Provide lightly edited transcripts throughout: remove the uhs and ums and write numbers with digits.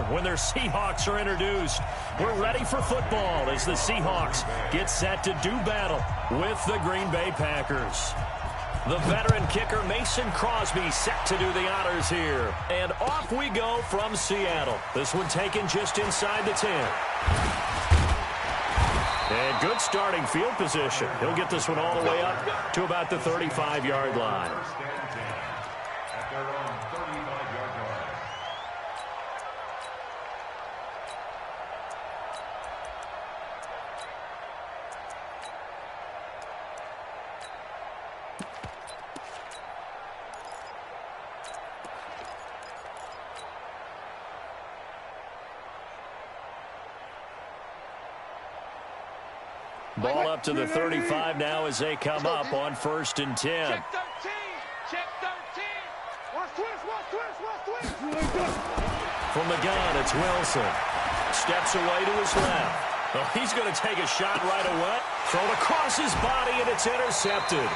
when their Seahawks are introduced. We're ready for football as the Seahawks get set to do battle with the Green Bay Packers. The veteran kicker Mason Crosby set to do the honors here. And off we go from Seattle. This one taken just inside the 10. And good starting field position. He'll get this one all the way up to about the 35-yard line. Ball up to the 35 now as they come up on 1st and 10. Check 13. Check 13. Watch twist. From the gun, it's Wilson. Steps away to his left. Well, he's going to take a shot right away. Thrown across his body, and it's intercepted.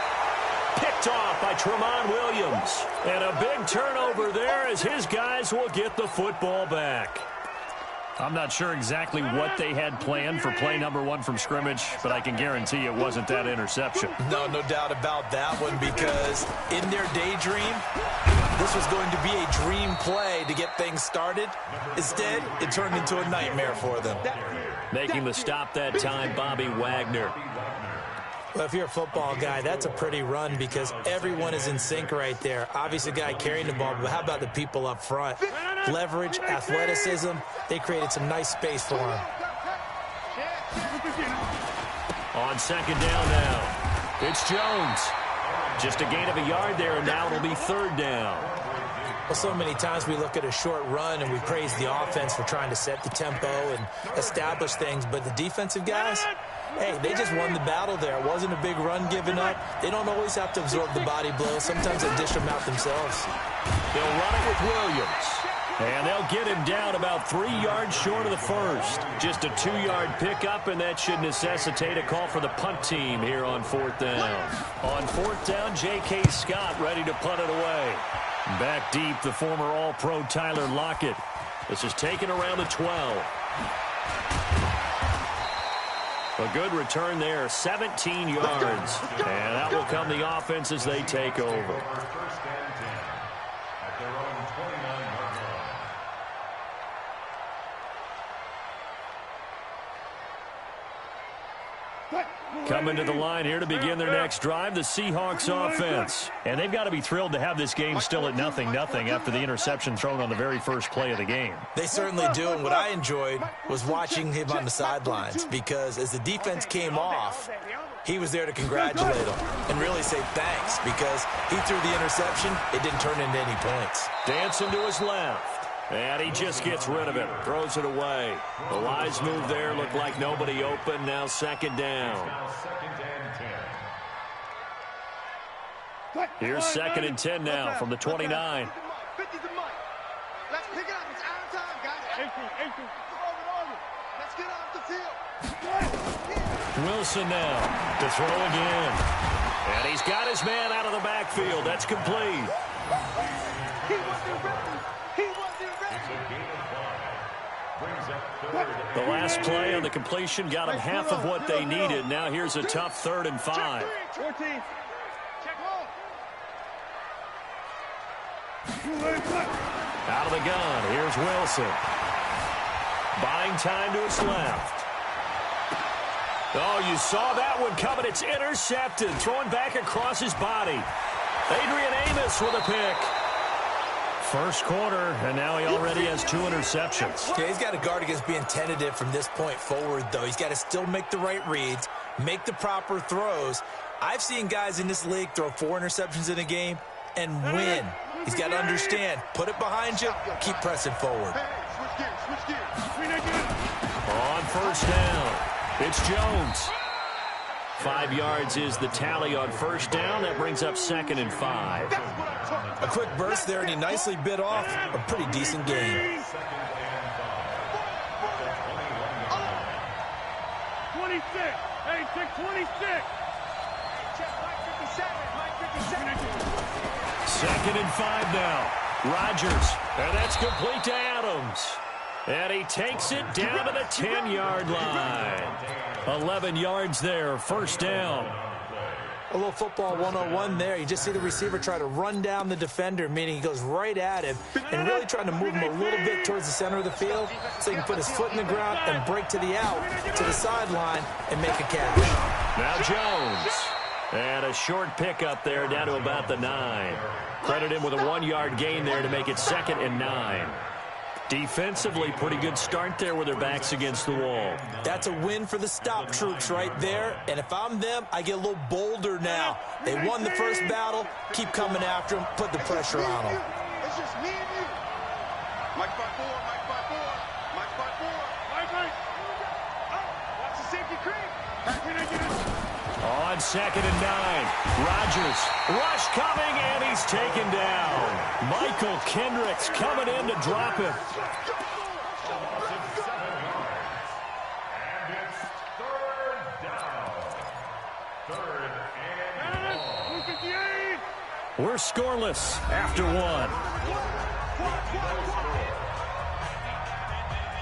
Picked off by Tramon Williams. And a big turnover there as his guys will get the football back. I'm not sure exactly what they had planned for play number 1 from scrimmage, but I can guarantee it wasn't that interception. No doubt about that one, because in their daydream, this was going to be a dream play to get things started. Instead, it turned into a nightmare for them. Making the stop that time, Bobby Wagner. Well, if you're a football guy, that's a pretty run because everyone is in sync right there. Obviously, the guy carrying the ball, but how about the people up front? Leverage, athleticism, they created some nice space for him. On 2nd down now, it's Jones. Just a gain of a yard there, and now it'll be 3rd down. Well, so many times we look at a short run and we praise the offense for trying to set the tempo and establish things, but the defensive guys, hey, they just won the battle there. It wasn't a big run given up. They don't always have to absorb the body blows. Sometimes they dish them out themselves. They'll run it with Williams. And they'll get him down about 3 yards short of the first. Just a 2-yard pickup, and that should necessitate a call for the punt team here on 4th down. On 4th down, J.K. Scott ready to punt it away. Back deep, the former All-Pro Tyler Lockett. This is taken around the 12. A good return there, 17 yards. And that will come the offense as they take over. Coming to the line here to begin their next drive, the Seahawks offense. And they've got to be thrilled to have this game still at 0-0 after the interception thrown on the very first play of the game. They certainly do, and what I enjoyed was watching him on the sidelines because as the defense came off, he was there to congratulate them and really say thanks because he threw the interception. It didn't turn into any points. Dancing to his left. And he just gets rid of it, throws it away. The wise move there, looked like nobody open, now 2nd down. Here's 2nd and 10 now from the 29. Let's pick it up. It's out of time, guys. Let's get off the field. Wilson now to throw again. And he's got his man out of the backfield. That's complete. He wasn't ready. The last play on the completion got them half of what they needed. Now here's a tough 3rd and 5. 14. Check home. Out of the gun, here's Wilson. Buying time to his left. Oh, you saw that one coming. It's intercepted. Throwing back across his body. Adrian Amos with a pick. First quarter, and now he already has 2 interceptions. Yeah, he's got to guard against being tentative from this point forward, though. He's got to still make the right reads, make the proper throws. I've seen guys in this league throw 4 interceptions in a game and win. He's got to understand, put it behind you, keep pressing forward. Switch gears. On 1st down, it's Jones. 5 yards is the tally on 1st down. That brings up 2nd and 5. A quick burst there, and he nicely bit off a pretty decent game. 26. Hey, check 26. Check Mike 57. 2nd and 5 now. Rodgers, and that's complete to Adams. And he takes it down to the 10-yard line. 11 yards there, first down. A little football 101 there. You just see the receiver try to run down the defender, meaning he goes right at him and really trying to move him a little bit towards the center of the field so he can put his foot in the ground and break to the out, to the sideline, and make a catch. Now Jones. And a short pickup there down to about the 9. Credit him with a 1-yard gain there to make it 2nd and 9. Defensively, pretty good start there with their backs against the wall. That's a win for the stop troops right there. And if I'm them, I get a little bolder now. They won the first battle. Keep coming after them. Put the pressure on them. It's just me and you. Mike 5-4, Mike 5-4, Mike 5-4. Mike. Oh, watch the safety creep. On 2nd and 9, Rodgers, rush coming, and he's taken down. Michael Kendricks coming in to drop him. And it's 3rd down. 3rd and 4. We're scoreless after 1.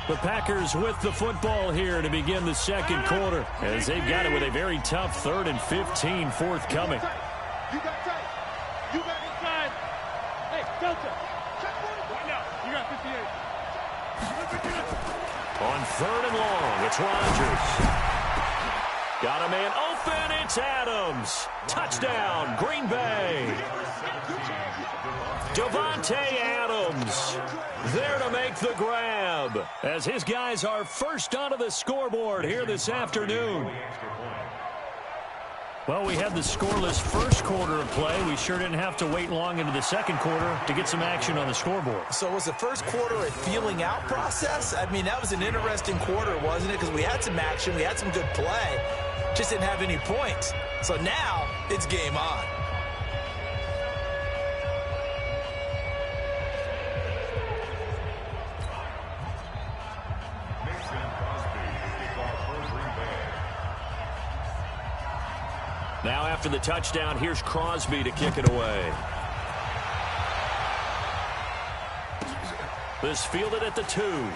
The Packers with the football here to begin the second quarter, as they've got it with a very tough 3rd and 15 forthcoming. You got tight. You got inside. Hey, Delta. Check right now. You got 58. On 3rd and long, it's Rodgers. Got a man open, it's Adams. Touchdown, Green Bay. Davante Adams there to make the grab, as his guys are first onto the scoreboard here this afternoon. Well, we had the scoreless first quarter of play. We sure didn't have to wait long into the second quarter to get some action on the scoreboard. So was the first quarter a feeling out process? I mean, that was an interesting quarter, wasn't it? Because we had some action, we had some good play, just didn't have any points. So now it's game on. Now after the touchdown, here's Crosby to kick it away. This fielded at the 2. And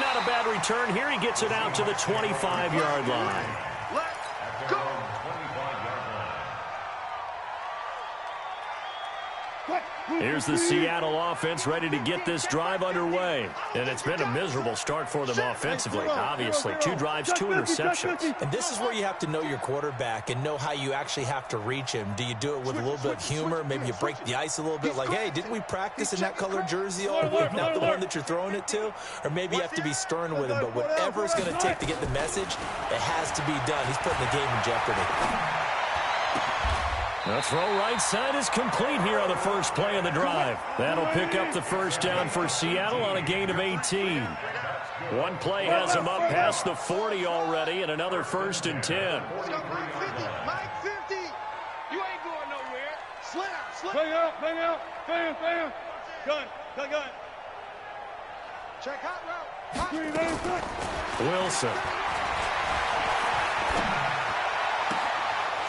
not a bad return here. He gets it out to the 25-yard line. Let's go. Here's the Seattle offense ready to get this drive underway. And it's been a miserable start for them offensively, obviously. 2 drives, 2 interceptions. And this is where you have to know your quarterback and know how you actually have to reach him. Do you do it with a little bit of humor? Maybe you break the ice a little bit like, hey, didn't we practice in that color jersey all week? Not the one that you're throwing it to? Or maybe you have to be stern with him. But whatever it's going to take to get the message, it has to be done. He's putting the game in jeopardy. The throw right side is complete here on the first play of the drive. That'll pick up the first down for Seattle on a gain of 18. One play has him up past the 40 already, and another 1st and 10. Mike 50. Mike 50. You ain't going nowhere. Slam. Bang out. Bam. Gun. Check hot route. Wilson.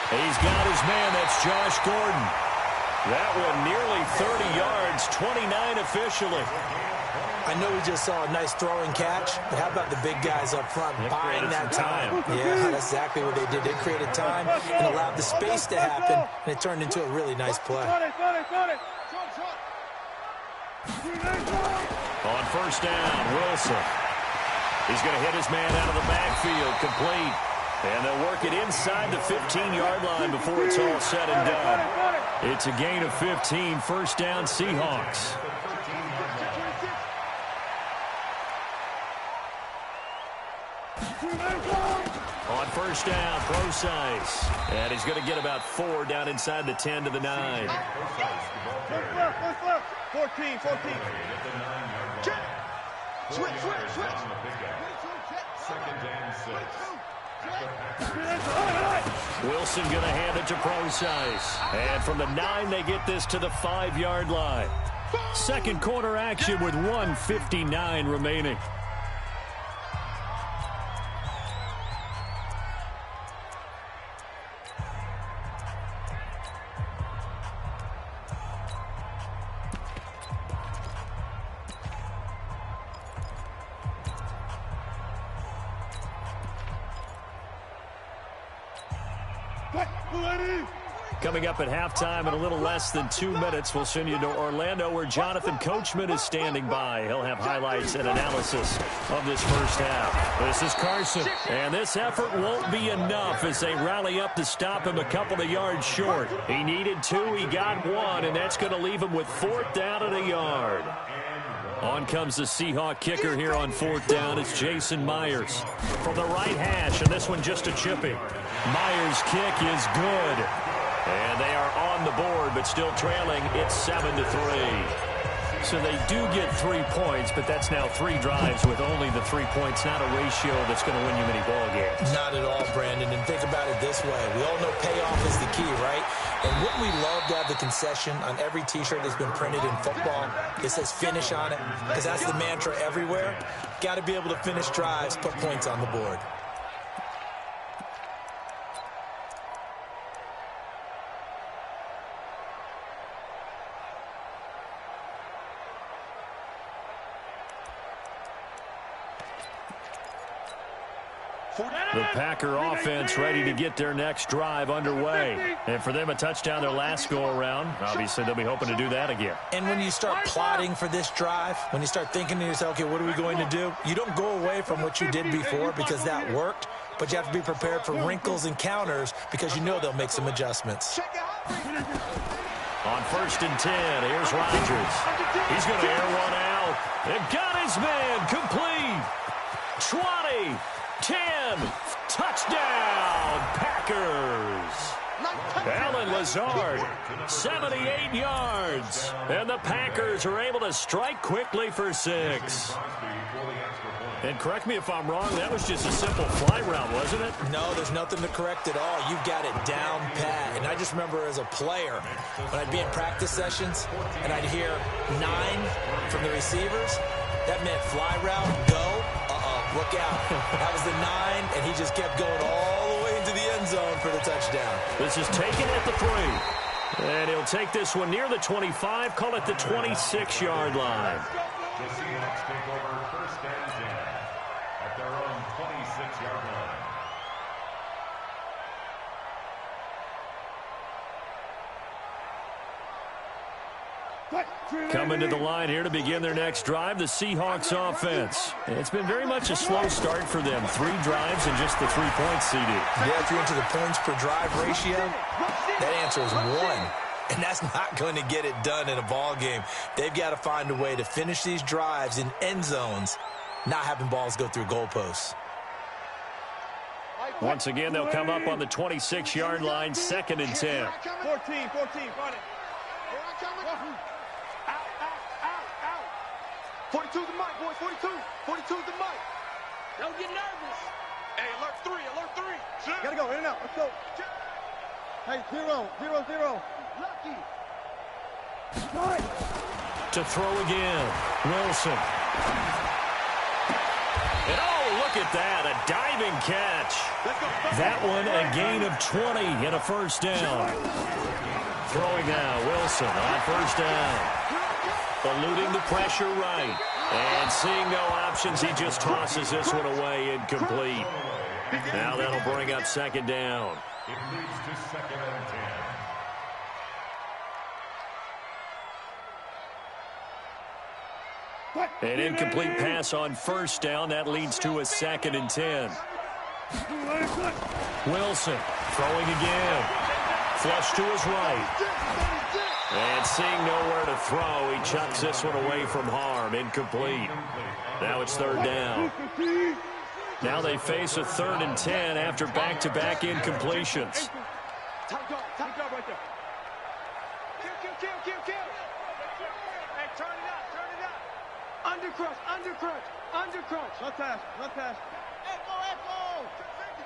He's got his man. That's Josh Gordon. That one nearly 30 yards, 29 officially. I know we just saw a nice throwing catch, but how about the big guys up front buying that time? Yeah, that's exactly what they did. They created time and allowed the space to happen, and it turned into a really nice play. On first down, Wilson. He's going to hit his man out of the backfield, complete. And they'll work it inside the 15-yard line before it's all said and done. It's a gain of 15, first down, Seahawks. On first down, Procise. And he's going to get about 4 down inside the 10 to the 9. 14. Switch. Wilson going to hand it to Procise. And from the 9, they get this to the 5-yard line. Second quarter action with 1:59 remaining. Coming up at halftime in a little less than 2 minutes, we'll send you to Orlando where Jonathan Coachman is standing by. He'll have highlights and analysis of this first half. This is Carson, and this effort won't be enough as they rally up to stop him a couple of yards short. He needed 2, he got 1, and that's going to leave him with 4th down and a yard. On comes the Seahawk kicker here on 4th down. It's Jason Myers from the right hash, and this one just a chipping. Myers' kick is good. And they are on the board, but still trailing. It's 7-3. So they do get 3 points, but that's now 3 drives with only the 3 points. Not a ratio that's going to win you many ball games. Not at all, Brandon. And think about it this way. We all know payoff is the key, right? And wouldn't we love to have the concession on every T-shirt that's been printed in football that says finish on it? Because that's the mantra everywhere. Got to be able to finish drives, put points on the board. The Packer offense ready to get their next drive underway. And for them, a touchdown their last go-around. Obviously, they'll be hoping to do that again. And when you start plotting for this drive, when you start thinking to yourself, okay, what are we going to do? You don't go away from what you did before because that worked, but you have to be prepared for wrinkles and counters because you know they'll make some adjustments. On 1st and 10, here's Rodgers. He's going to air one out. And got his man complete. 20. 10, touchdown, Packers. Allen Lazard, 78 yards. And the Packers are able to strike quickly for 6. And correct me if I'm wrong, that was just a simple fly route, wasn't it? No, there's nothing to correct at all. You've got it down pat. And I just remember as a player, when I'd be in practice sessions, and I'd hear 9 from the receivers, that meant fly route, go. Look out. That was the 9, and he just kept going all the way into the end zone for the touchdown. This is taken at the 3. And he'll take this one near the 25, call it the 26-yard line. The Seahawks take over 1st and 10 at their own 26-yard line. Coming to the line here to begin their next drive, the Seahawks offense. It's been very much a slow start for them. 3 drives and just the 3 points, CD. Yeah, if you're into the points per drive ratio, that answer is 1. And that's not going to get it done in a ball game. They've got to find a way to finish these drives in end zones, not having balls go through goalposts. Once again, they'll come up on the 26-yard line, 2nd and 10. 14, run it. 42's the mic, boys. 42's the mic. Don't get nervous. Hey, alert 3. Gotta go, in and out. Let's go. Hey, 0. Lucky. To throw again, Wilson. And oh, look at that, a diving catch. That one a gain of 20 and a 1st down. Throwing now, Wilson on 1st down. Eluding the pressure right. And seeing no options, he just tosses this one away incomplete. Now that'll bring up 2nd down. It leads to 2nd and 10. An incomplete pass on 1st down. That leads to a 2nd and 10. Wilson throwing again. Flush to his right. And seeing nowhere to throw, he chucks this one away from harm. Incomplete. Now it's 3rd down. Now they face a 3rd and 10 after back-to-back incompletions. Top dog right there. Kill. Hey, turn it up. Undercrunch. Left pass. Echo.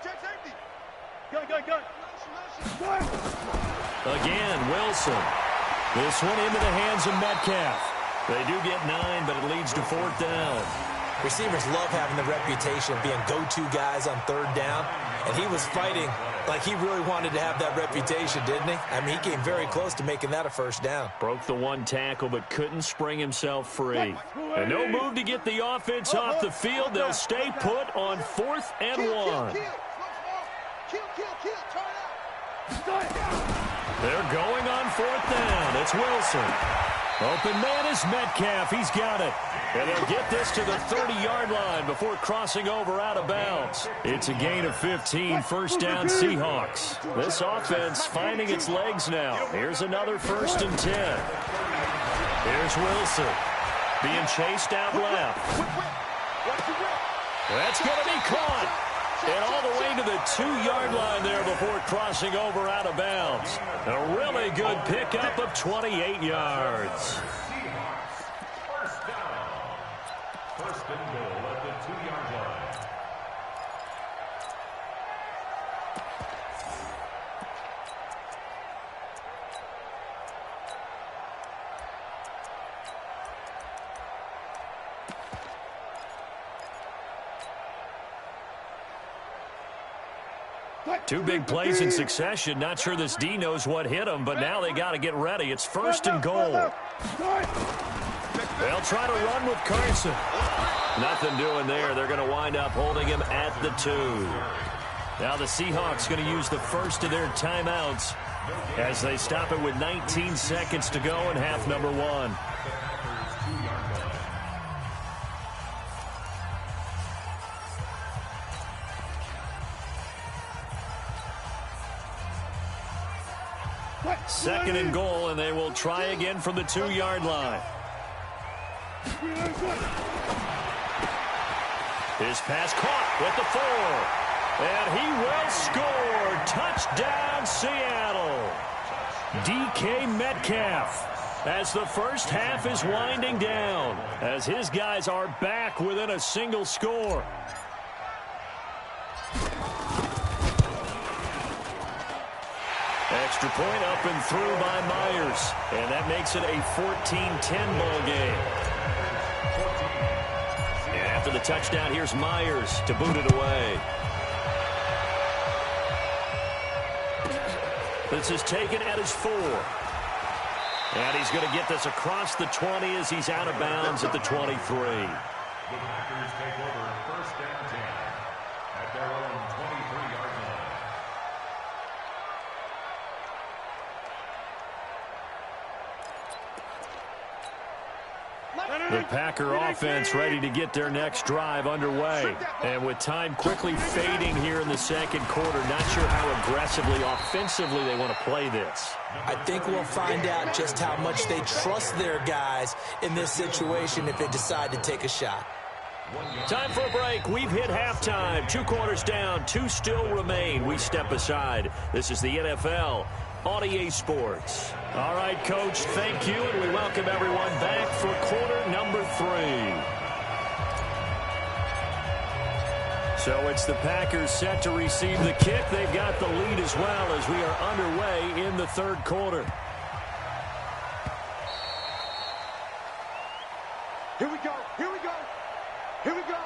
Check safety. Gun. Again, Wilson. This one into the hands of Metcalf. They do get 9, but it leads to 4th down. Receivers love having the reputation of being go-to guys on 3rd down, and he was fighting like he really wanted to have that reputation, didn't he? I mean, he came very close to making that a 1st down. Broke the 1 tackle, but couldn't spring himself free. And no move to get the offense off the field. They'll stay put on 4th and 1. They're going on 4th down. It's Wilson. Open man is Metcalf. He's got it. And they'll get this to the 30-yard line before crossing over out of bounds. It's a gain of 15, 1st down Seahawks. This offense finding its legs now. Here's another 1st and 10. Here's Wilson being chased out left. That's going to be caught. And all the way to the 2-yard line there before crossing over out of bounds. A really good pickup of 28 yards. First and goal at the 2-yard line. Two big plays in succession. Not sure this D knows what hit him, but now they got to get ready. It's 1st and goal. They'll try to run with Carson. Nothing doing there. They're going to wind up holding him at the 2. Now the Seahawks going to use the first of their timeouts as they stop it with 19 seconds to go in half number 1. Second and goal, and they will try again from the 2-yard line. His pass caught with the 4. And he will score. Touchdown, Seattle. DK Metcalf as the first half is winding down, as his guys are back within a single score. Extra point up and through by Myers. And that makes it a 14-10 ball game. And after the touchdown, here's Myers to boot it away. This is taken at his 4. And he's going to get this across the 20 as he's out of bounds at the 23. The Packers take over 1st and 10 at their own 23-yard line. The Packer offense ready to get their next drive underway. And with time quickly fading here in the second quarter, not sure how aggressively, offensively they want to play this. I think we'll find out just how much they trust their guys in this situation if they decide to take a shot. Time for a break. We've hit halftime. 2 quarters down, 2 still remain. We step aside. This is the NFL on EA Sports. All right, Coach, thank you, and we welcome everyone back for quarter number 3. So it's the Packers set to receive the kick. They've got the lead as well as we are underway in the 3rd quarter. Here we go. Here we go. Here we go.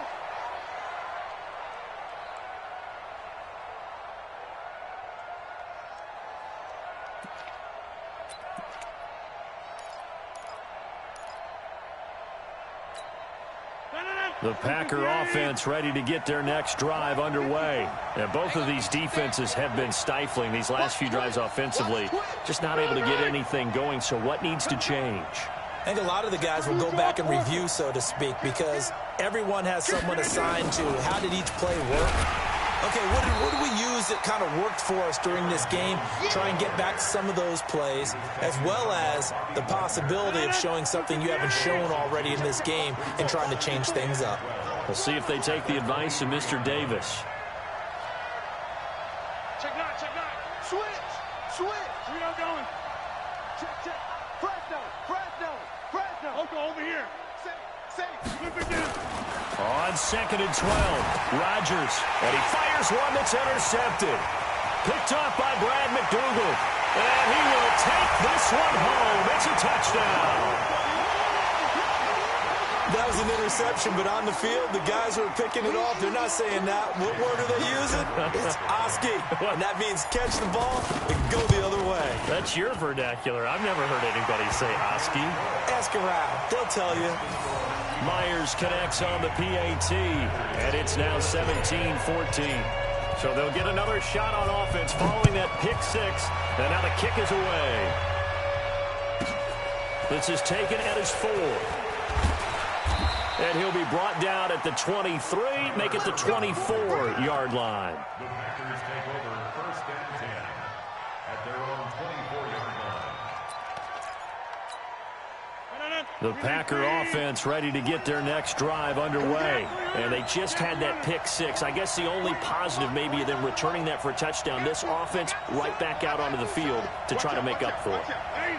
The Packer offense ready to get their next drive underway. And both of these defenses have been stifling these last few drives offensively. Just not able to get anything going, so what needs to change? I think a lot of the guys will go back and review, so to speak, because everyone has someone assigned to how did each play work. Okay, what did we use that kind of worked for us during this game? Try and get back to some of those plays, as well as the possibility of showing something you haven't shown already in this game and trying to change things up. We'll see if they take the advice of Mr. Davis. Check nine, check nine. Switch. Switch. We are going. Check, check. Fresno. Oko, over here. Safe. Flip it down. On 2nd and 12, Rodgers, and he fires one that's intercepted. Picked off by Brad McDougal, and he will take this one home. It's a touchdown. That was an interception, but on the field, the guys who are picking it off, they're not saying that. What word are they using? It's Oski, and that means catch the ball and go the other way. That's your vernacular. I've never heard anybody say Oski. Ask around. They'll tell you. Myers connects on the PAT, and it's now 17-14. So they'll get another shot on offense following that pick six. And now the kick is away. This is taken at his 4. And he'll be brought down at the 23, make it the 24-yard line. The Packers take over first and 10 at their own 24-yard line. The Packer offense ready to get their next drive underway. And they just had that pick six. I guess the only positive maybe of them returning that for a touchdown. This offense right back out onto the field to try to make up for it.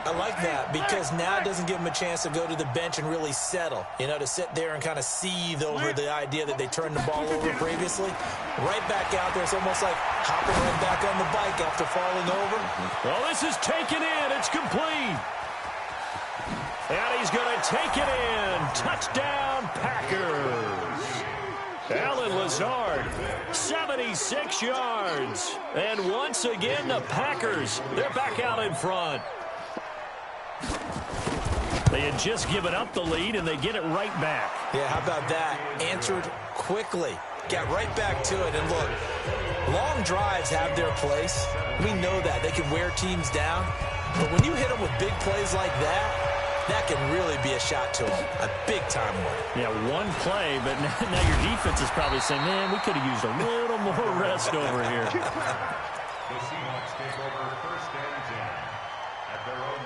I like that because now it doesn't give them a chance to go to the bench and really settle. You know, to sit there and kind of seethe over the idea that they turned the ball over previously. Right back out there. It's almost like hopping right back on the bike after falling over. Well, this is taken in. It's complete. And he's going to take it in. Touchdown, Packers. Allen Lazard, 76 yards. And once again, the Packers, they're back out in front. They had just given up the lead, and they get it right back. Yeah, how about that? Answered quickly. Got right back to it. And look, long drives have their place. We know that. They can wear teams down. But when you hit them with big plays like that, that can really be a shot to them. A big-time one. Yeah, one play, but now your defense is probably saying, man, we could have used a little more rest over here. The Seahawks take over first and 10 at their own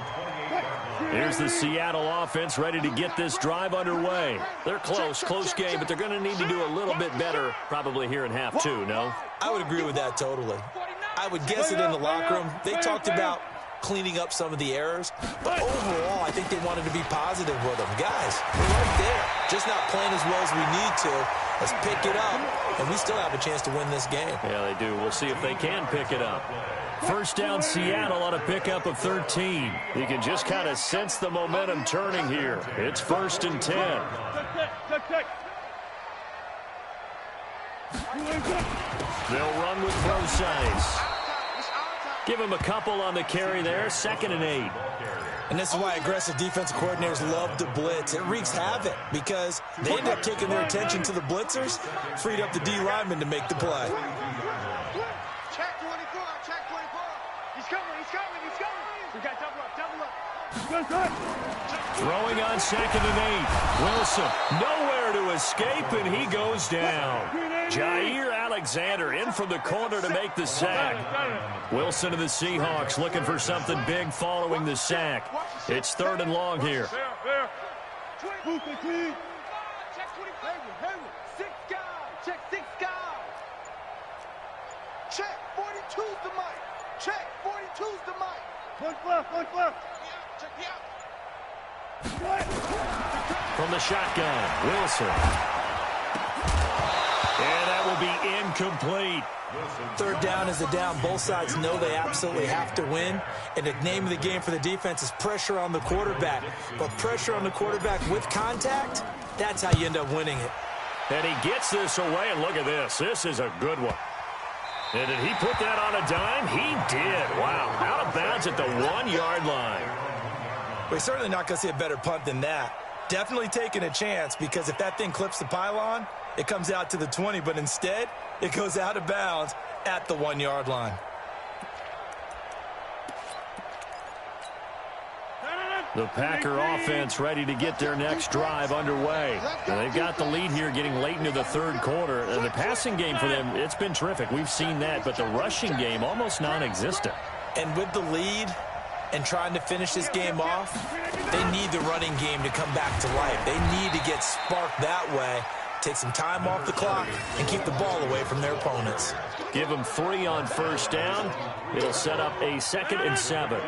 28-yard line. Here's the Seattle offense ready to get this drive underway. They're close game, but they're going to need to do a little bit better probably here in half two, no? I would agree with that totally. I would guess it in the locker room. They talked about cleaning up some of the errors, but overall, I think they wanted to be positive with them. Guys, we're right there. Just not playing as well as we need to. Let's pick it up, and we still have a chance to win this game. Yeah, they do. We'll see if they can pick it up. First down, Seattle on a pickup of 13. You can just kind of sense the momentum turning here. It's first and 10. They'll run with Procise. Give him a couple on the carry there. 2nd and 8. And this is why aggressive defensive coordinators love to blitz. It wreaks havoc because they end up taking their attention to the blitzers, freed up the D lineman to make the play. Check 24, check 24. He's coming. We got double up. Throwing on 2nd and 8. Wilson nowhere to escape, and he goes down. Jair Alexander in from the corner to make the sack. Wilson and the Seahawks looking for something big following the sack. It's 3rd and long here. Check 6 guys. Check 42's the mic. Check 42's the mic. One left. Check me out. From the shotgun, Wilson. And that will be incomplete. 3rd down is a down. Both sides know they absolutely have to win. And the name of the game for the defense is pressure on the quarterback. But pressure on the quarterback with contact, that's how you end up winning it. And he gets this away, and look at this. This is a good one. And did he put that on a dime? He did. Wow. Out of bounds at the 1-yard line. We're certainly not going to see a better punt than that. Definitely taking a chance because if that thing clips the pylon, it comes out to the 20, but instead, it goes out of bounds at the 1-yard line. The Packer offense ready to get their next drive underway. And they've got the lead here getting late into the 3rd quarter. And the passing game for them, it's been terrific. We've seen that, but the rushing game almost non-existent. And with the lead and trying to finish this game off, they need the running game to come back to life. They need to get sparked that way, take some time off the clock, and keep the ball away from their opponents. Give them 3 on 1st down. It'll set up a 2nd and 7.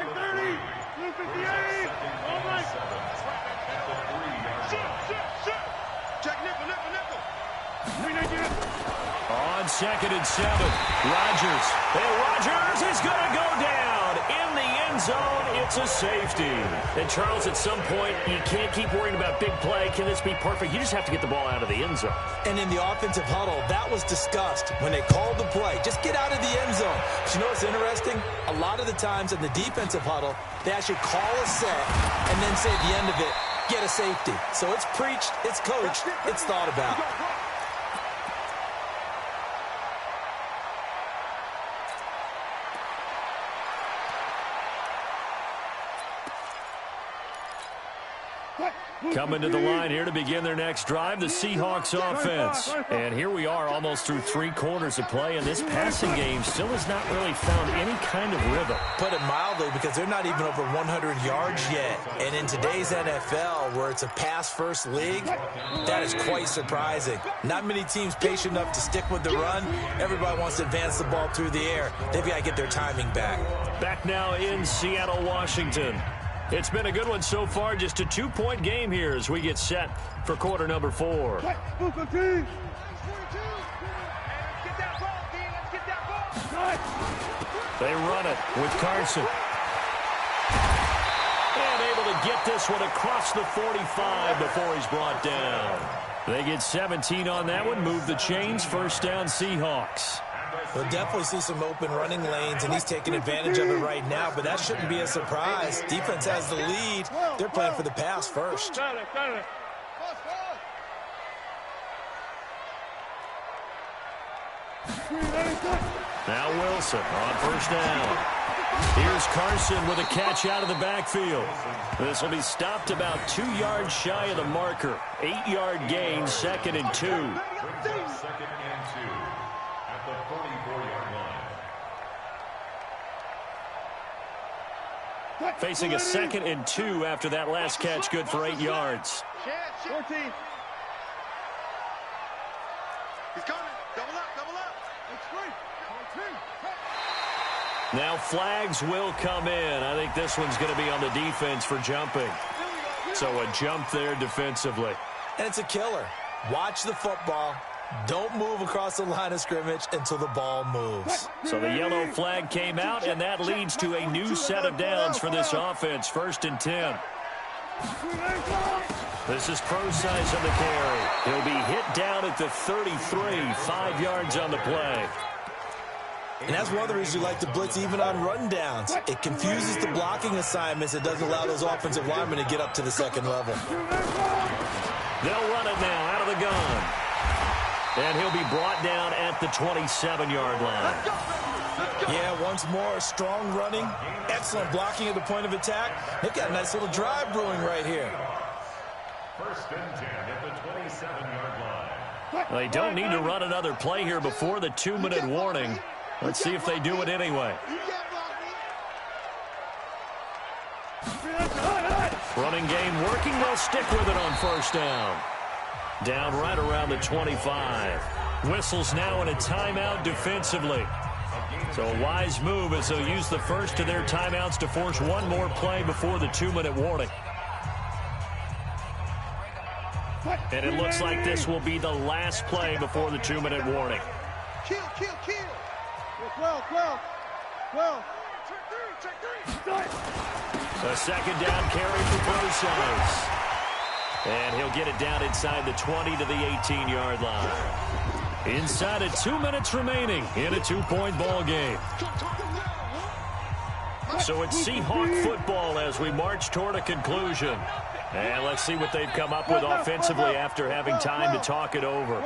On 2nd and 7, Rodgers. And Rodgers is going to go down in the end zone. It's a safety. And, Charles, at some point, you can't keep worrying about big play. Can this be perfect? You just have to get the ball out of the end zone. And in the offensive huddle, that was discussed when they called the play. Just get out of the end zone. But you know what's interesting? A lot of the times in the defensive huddle, they actually call a set and then say at the end of it, get a safety. So it's preached, it's coached, it's thought about. Coming to the line here to begin their next drive, the Seahawks offense. And here we are almost through 3 quarters of play, and this passing game still has not really found any kind of rhythm. Put it mildly, because they're not even over 100 yards yet. And in today's NFL, where it's a pass-first league, that is quite surprising. Not many teams patient enough to stick with the run. Everybody wants to advance the ball through the air. They've got to get their timing back. Back now in Seattle, Washington. It's been a good one so far, just a 2-point game here as we get set for quarter number 4. Get that ball. They run it with Carson. And able to get this one across the 45 before he's brought down. They get 17 on that one, move the chains, first down Seahawks. We'll definitely see some open running lanes, and he's taking advantage of it right now, but that shouldn't be a surprise. Defense has the lead. They're playing for the pass first. Now Wilson on first down. Here's Carson with a catch out of the backfield. This will be stopped about 2 yards shy of the marker. 8-yard gain, 2nd and 2. 2nd and 2 at the 44-yard line. Facing a 2nd and 2 after that last catch, good for 8 yards. 14. He's coming. Double up. It's free. Now flags will come in. I think this one's going to be on the defense for jumping. So a jump there defensively. And it's a killer. Watch the football. Don't move across the line of scrimmage until the ball moves. So the yellow flag came out, and that leads to a new set of downs for this offense. 1st and 10. This is Procise on the carry. He'll be hit down at the 33, 5 yards on the play. And that's one of the reasons you like to blitz even on rundowns. It confuses the blocking assignments. It doesn't allow those offensive linemen to get up to the 2nd level. They'll run it now out of the gun. And he'll be brought down at the 27-yard line. Yeah, once more, strong running, excellent blocking at the point of attack. They've got a nice little drive brewing right here. 1st and 10 at the 27-yard line. They don't need to run another play here before the 2-minute warning. Let's see if they do it anyway. Running game working. They'll stick with it on 1st down. Down right around the 25. Whistles now in a timeout defensively. So a wise move as they'll use the first of their timeouts to force one more play before the 2-minute warning. And it looks like this will be the last play before the 2-minute warning. Kill. 12. A 2nd down carry for Procise. And he'll get it down inside the 20 to the 18-yard line. Inside of 2 minutes remaining in a 2-point ball game. So it's Seahawk football as we march toward a conclusion. And let's see what they've come up with offensively after having time to talk it over.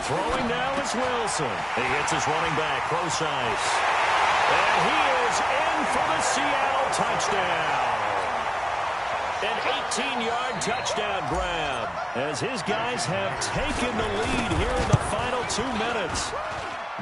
Throwing now is Wilson. He hits his running back, Procise. And he is in for the Seattle touchdown. An 18-yard touchdown grab as his guys have taken the lead here in the final 2 minutes.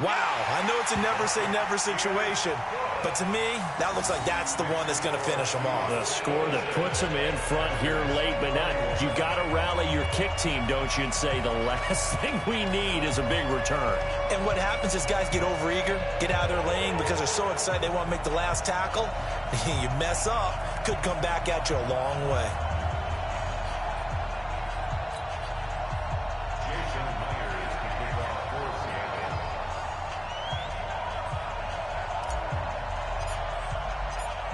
Wow, I know it's a never-say-never situation, but to me, that looks like that's the one that's going to finish them off. The score that puts them in front here late, but not. You got to rally your kick team, don't you, and say the last thing we need is a big return. And what happens is guys get overeager, get out of their lane because they're so excited they want to make the last tackle. You mess up, could come back at you a long way.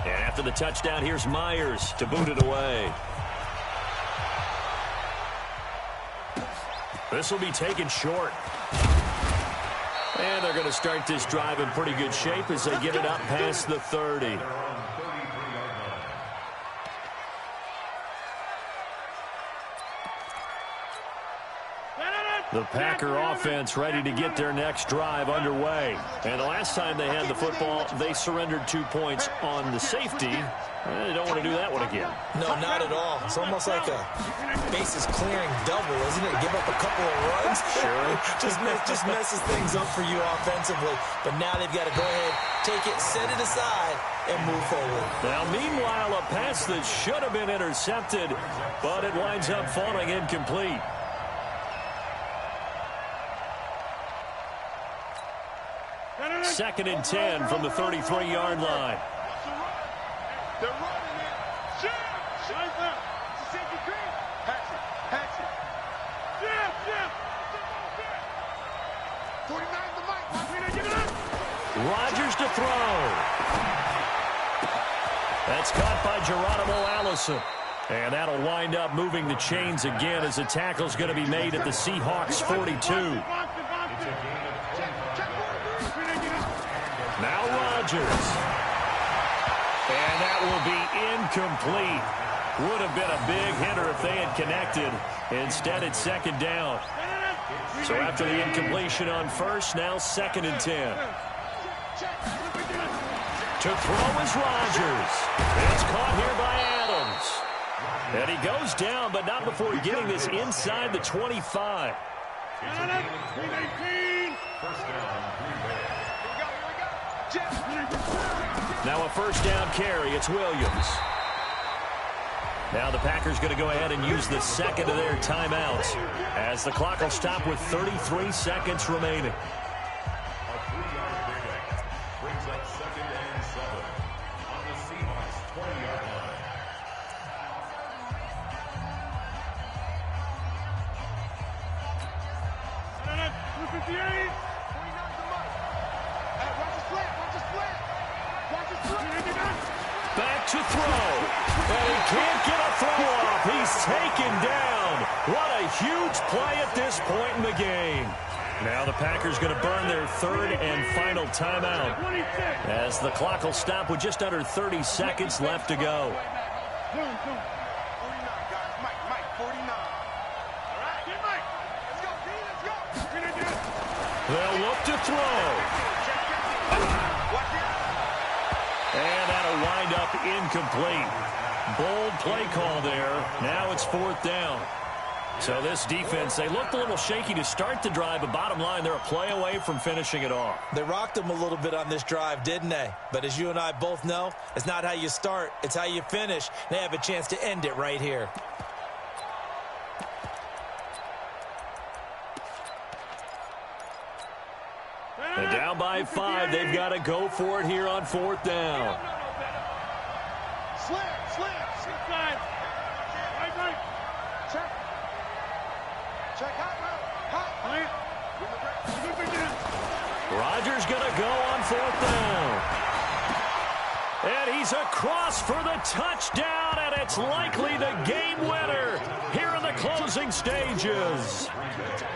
And after the touchdown, here's Myers to boot it away. This will be taken short. And they're going to start this drive in pretty good shape as they get it up past the 30. The Packer offense ready to get their next drive underway. And the last time they had the football, they surrendered 2 points on the safety. They don't want to do that one again. No, not at all. It's almost like a bases clearing double, isn't it? Give up a couple of runs. Sure. just messes things up for you offensively. But now they've got to go ahead, take it, set it aside, and move forward. Now, meanwhile, a pass that should have been intercepted, but it winds up falling incomplete. Second and 10 from the 33-yard line. They're running it. Shift. Shift up. Safety green. Patch it. Patch it. Shift. 49 to Mike. Give it up. Rodgers to throw. That's caught by Geronimo Allison. And that'll wind up moving the chains again as the tackle's going to be made at the Seahawks 42. Now Rodgers. And that will be incomplete. Would have been a big hitter if they had connected. Instead, it's second down. So after the incompletion on first, now second and 10. To throw is Rodgers. It's caught here by Adams. And he goes down, but not before getting this inside the 25. Now a first down carry. It's Williams. Now the Packers going to go ahead and use the second of their timeouts as the clock will stop with 33 seconds remaining. A 3-yard pickup brings up second and 7 on the Seahawks 20-yard line. Back to throw. And he can't get a throw off. He's taken down. What a huge play at this point in the game. Now the Packers going to burn their third and final timeout as the clock will stop with just under 30 seconds left to go. 49, guys. Mike, 49. All right, get Mike. Let's go, P. Let's go. They'll look to throw. And that'll wind up incomplete. Bold play call there. Now it's fourth down. So this defense, they looked a little shaky to start the drive, but bottom line, they're a play away from finishing it off. They rocked them a little bit on this drive, didn't they? But as you and I both know, it's not how you start, it's how you finish. They have a chance to end it right here. And down by 5, they've got to go for it here on fourth down. Slam. Inside. Right. Check. Hot. Rodgers going to go on fourth down. And he's across for the touchdown, and it's likely the game winner here in the closing stages.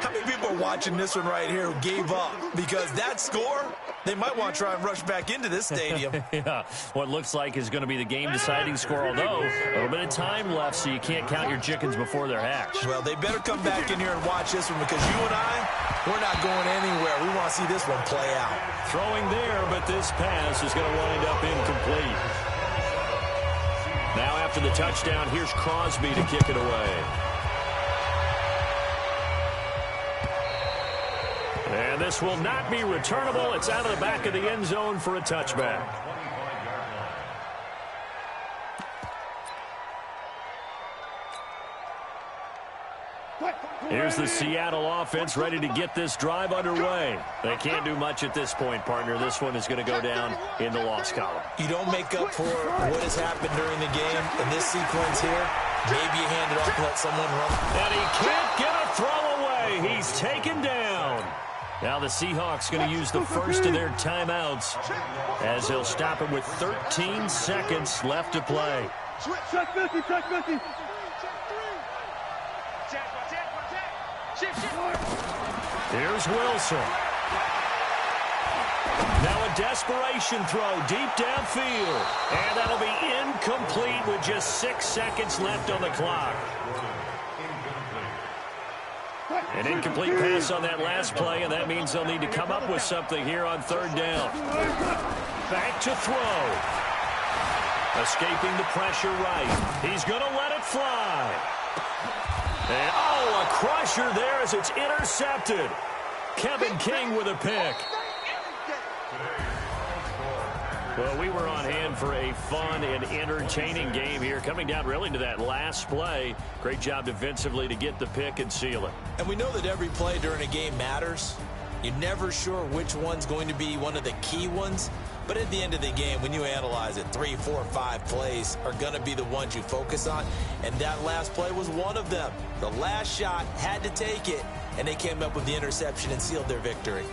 How many people are watching this one right here who gave up? Because that score, they might want to try and rush back into this stadium. Yeah, what looks like is going to be the game-deciding score, although a little bit of time left, so you can't count your chickens before they're hatched. Well, they better come back in here and watch this one because you and I, we're not going anywhere. We want to see this one play out. Throwing there, but this pass is going to wind up incomplete. Now after the touchdown, here's Crosby to kick it away. And this will not be returnable. It's out of the back of the end zone for a touchback. Here's the Seattle offense ready to get this drive underway. They can't do much at this point, partner. This one is going to go down in the loss column. You don't make up for what has happened during the game in this sequence here. Maybe you hand it off and let someone run. And he can't get a throw away. He's taken down. Now the Seahawks going to use the first of their timeouts as they'll stop it with 13 seconds left to play. Check 50. Here's Wilson. Now a desperation throw deep downfield. And that'll be incomplete with just 6 seconds left on the clock. An incomplete pass on that last play, and that means they'll need to come up with something here on third down. Back to throw. Escaping the pressure right. He's going to let it fly. And, a crusher there as it's intercepted. Kevin King with a pick. Well, we were on hand for a fun and entertaining game here, coming down really to that last play. Great job defensively to get the pick and seal it. And we know that every play during a game matters. You're never sure which one's going to be one of the key ones. But at the end of the game, when you analyze it, 3, 4, 5 plays are going to be the ones you focus on. And that last play was one of them. The last shot had to take it, and they came up with the interception and sealed their victory.